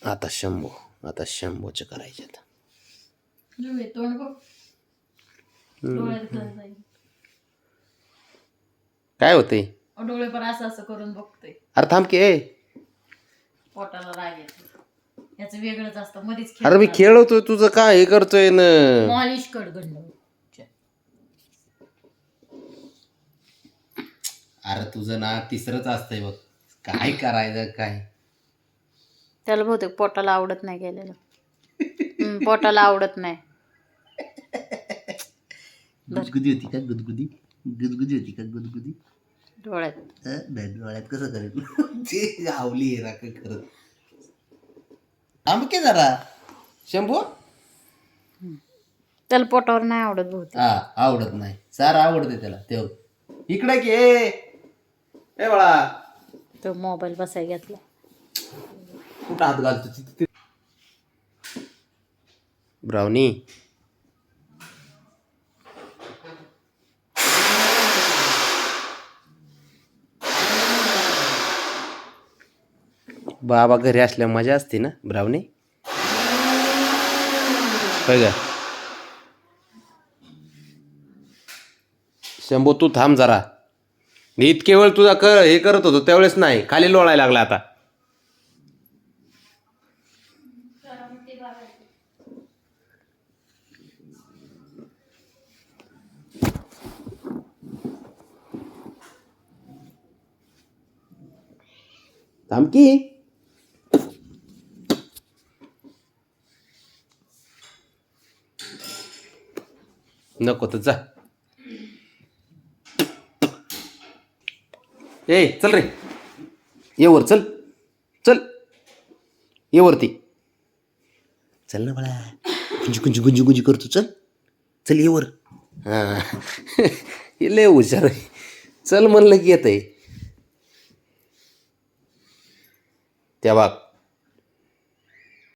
आता शंभूचे करायचे आता. तोंड बघ डोळ्यात कळ जाईल. काय होतंय? डोळे पण असं असं करून बघतोय. अरे थांब की ए. पोटाला राग येतो. याचं वेगळंच असतं मध्येच अरे मी खेळवतोय तुझं काय हे करतोय ना. मॉलिश कडगंड. अरे तुझं ना तिसरंच असतंय बघ. काय करायचं काय. त्याला बहुतेक पोटाला आवडत नाही गेलेलं. पोटाला आवडत नाही. गुदगुदी होती का गुदगुदी होती का गुदगुदी डोळ्यात डोळ्यात कसं करेल ते आवली आहे राख करत. आमके जरा शंभू त्याला पोटावर नाही आवडत बहुतेक. हा आवडत नाही. सारा आवडते त्याला तेव इकडे की ए बाळा तो मोबाईल बसाय घेतला. कुठं हात घालतो तिथे. ब्राउनी बाबा घरी असल्या मजा असते ना ब्राउनी. काय का शंभू तू थांब जरा. इतके वेळ तुझा हे करत होतो त्यावेळेस नाही खाली लोळायला लागला आता. थांब की. नको तर जा. ए चल रे ये वर चल चल ये वरती चल ना बाळा. गुंजी करतो चल चल ये वर. हा हे लय हुशार आहे. चल म्हणलं की येत आहे त्या बाग.